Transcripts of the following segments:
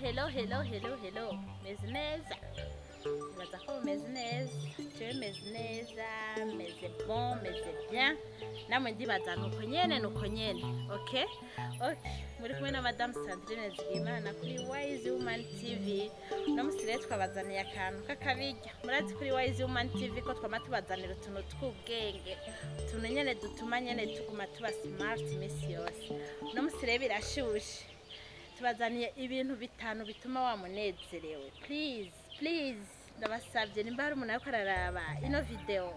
Hello. Meze neza. Baza ko meze neza. Je meze neza, meze bon, meze bien. Namwe ndibaza nuko nyene. Okay? Muri kumwe na Madame Sandrine Zigimana kuri Wise Woman TV. No musire twabazaniye akantu kakabijya. Murazi kuri Wise Woman TV ko twama tubazanira utuntu tw'ubwenge. Utuntu nyene dutuma nyene tuguma tuba smart misi yose. No musire birashushe. Tubazaniye ibintu bitanu bituma wamunezerewe. Please ndabasabye nimba hari umuntu ariko araraba ino video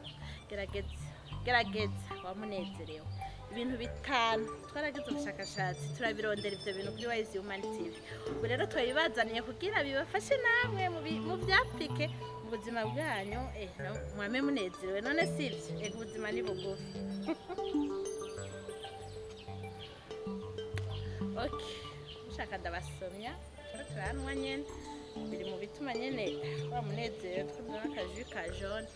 gerageza wamunezerewe. Ibintu bitanu twaragize ubushakashatsi turabirondera ivyo bintu kuri Wise Woman TV. Ubu rero twabibazaniye kugira bibafashe namwe mu vyapike mu buzima bwanyu mwame munezerewe. None sivyo ubuzima ni bugufi. Okay, ushaka ndabasomya turanwa nyene biri mu bituma nyene wamunezero twumva akaji ka jaune.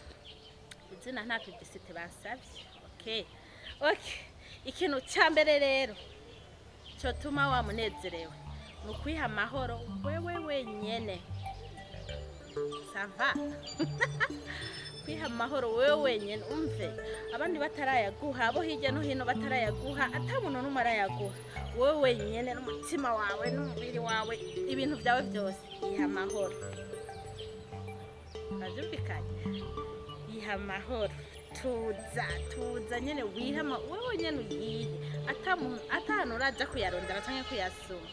Izina nta publicité basavye. Okay. Ikintu cyambere rero cyo tuma wamunezerewe nukwiha amahoro wewe wenyene. Sava. Kwiha amahoro wewe wenyene umve abandi batarayaguha abo hirya no hino batarayaguha atamuntu numwe arayaguha wewe wenyene n'umutima wawe n'umubiri wawe ibintu byawe byose iha amahoro. Bazumvikanye iha amahoro tuza nyene wihama wewe nyene uyihe atanu uraza kuyarondera canke kuyasoma.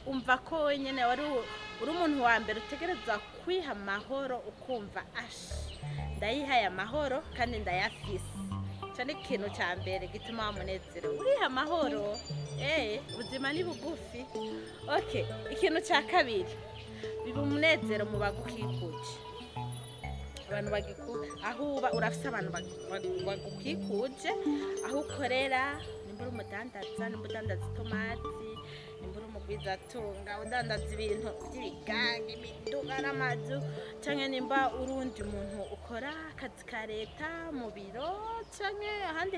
Umva ko nyene wari uri umuntu wa mbere utegereza kwiha amahoro ukumva ndayihaye amahoro kandi ndayafise. Cyane ikintu cya mbere gituma wamunezero uriha amahoro. Ubuzima ni bugufi. Okay, ikintu cya kabiri biba umunezero mu bagukikuje. Abantu bagikuje aho uba urafise abantu bagukikuje aho ukorera nimbura umudandaza nimbudandaza tomati nimbura umugwizatunga udandaza ibintu by'ibigangi imiduga n'amazu canke nimba urundi muntu ukora akazi ka leta mu biro canke ahandi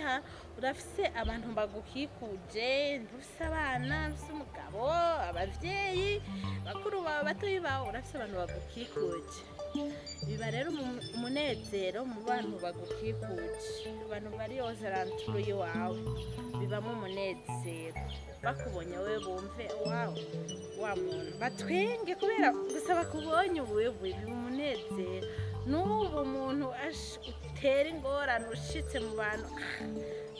urafise abantu bagukikuje ntufise abana ufise umugabo abavyeyi bakuru bawe batoyi bawe urafise abantu bagukikuje. Biba rero umunezero mu bantu bagukikuje abantu bari yose ranturu yawe bibamo umunezero bakubonye wewe bumve wa muntu batwenge kubera gusa bakubonye wewe biba umunezero. N'ubu umuntu utera ingorane ushitse mu bantu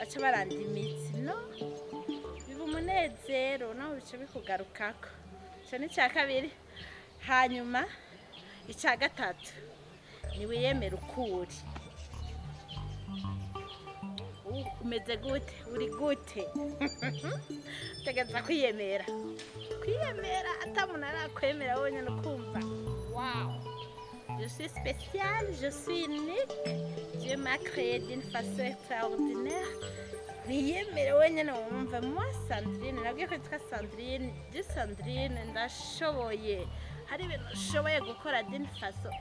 aca baranda imitsi no biba umunezero nawe bice bikugarukako. Cyo ni cya kabiri. Hanyuma icya gatatu ni wiyemera ukuri. Umeze gute uri gute tegeza kwiyemera atamuntu arakwemera wonyine ukumva je suis spécial, je suis unique, Dieu m'a créé d'une façon extraordinaire. Wiyemere wenyine wumva moi Sandrine nabwiye ko yitwa Sandrine ndashoboye hari ibintu ushoboye gukora d'une façon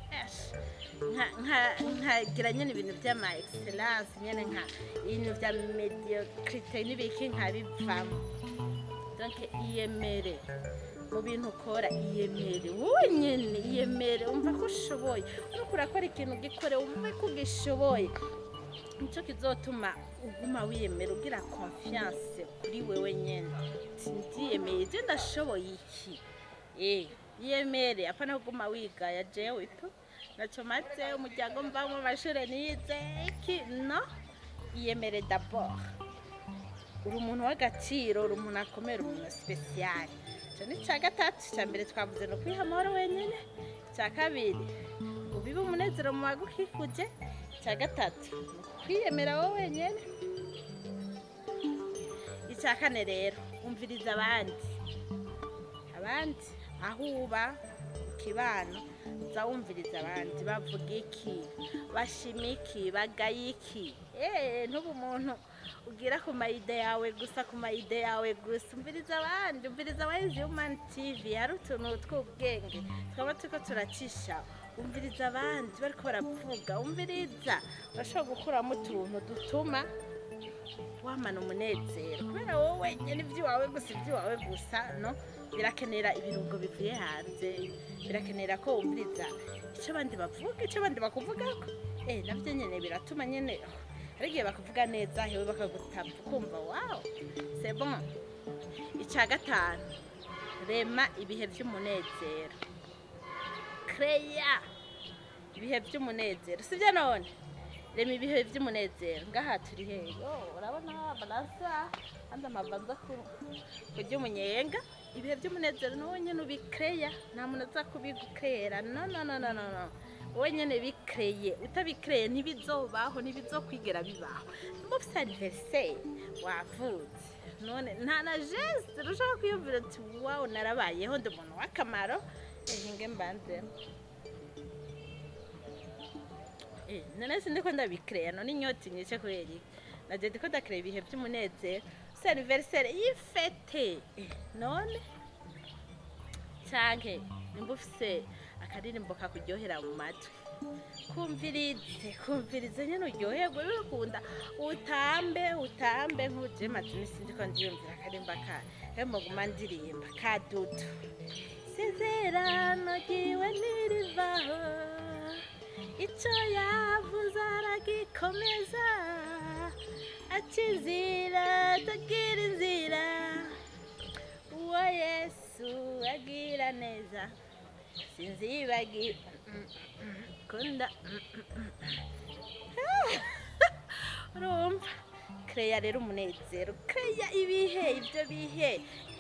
nkagira nyene ibintu by'ama excellence nyene nka ibintu bya mediocrité n'ibiki nkabivamo. Donc iyemere mu bintu ukora iyemere wenyene iyemere umva ko ushoboye nuko urakora ikintu gikore umve ko ugishoboye. Nico kizotuma uguma wiyemera ugira confiance kuri wewe nyene. Ndiyemeye je ndashoboye iki. Yemere apana kuguma wigaya jewe tu naco maze umuryango mbamwe amashure nize iki no yemere d'abord uri umuntu w'agaciro uri umuntu akomera umuntu special. Cyo ni cya gatatu. Cya mbere twavuze no kwiha amahoro wenyene. Cya kabiri ubiba umunezero mu bagukikuje. Cya gatatu kwiyemera wowe wenyene. Icya kane rero umviriza abandi aho uba kibano zawumviriza abandi bavuga iki bashima iki bagaye iki. Ntubu umuntu ugira ku mayide yawe gusa umviriza abandi. Umviriza Wise Woman TV hari utuntu tw'ubwenge twaba turiko turacisha. Umviriza abandi bariko baravuga umviriza bashobora gukuramo utuntu dutuma wamana umunezero kubera wowe nyene iby'iwawe gusa no birakenera ibirungo bivuye hanze, birakenera ko wumviriza icyo abandi bavuga, icyo abandi bakuvugako. Nabyo nyene biratuma nyene hari igihe bakavuga neza hewe bakagutapfa ukumva wow c'est bon. Icya gatanu, rema ibihe by'umunezero, kreya ibihe by'umunezero, sibyo none? Rema ibihe by'umunezero. Ngaha turi hehe? Urabona balansa anda mabanza kurya umunyenga. Ibihe by'umunezero nawe nyene ubikreya, nta muntu aza kubigukrera. No, wowe nyene bikreye, utabikreye ntibizobaho, ntibizokwigera bibaho. Mufise anniversaire wavutse, none nta na geste ushaka kwiyumvira ati wow narabayeho ndi umuntu w'akamaro. Hinge mbanze none sindiko ndabikreya, none inyota inyishe kubera iki? Naje ndiko ndakreya ibihe by'umunezero, c'est anniversaire y'ifete. None canke nimba ufise akaririmbo kakuryohera mu matwi, kumvirize nyene uryoherwe, bikunda utambe nk'uje matini. Sindiko ndiyumvira akarimba hembo guma ndirimba ka Dudu, sezerano ryiwe ntirivaho, icyo yavuze aragikomeza, akizira atagira inzira, uwo Yesu agira neza sinzibagira kunda. Urumva? Kreya rero umunezero, kreya ibihe, ibyo bihe.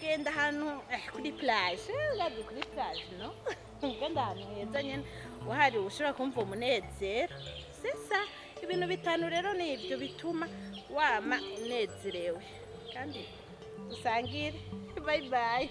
Genda ahantu kuri plage, urazi kuri plage no? Genda ahantu heza nyene wahari ushobora kumva umunezero. Sesa ibintu bitanu rero ni ibyo bituma wama unezerewe kandi usangire. Bye bye.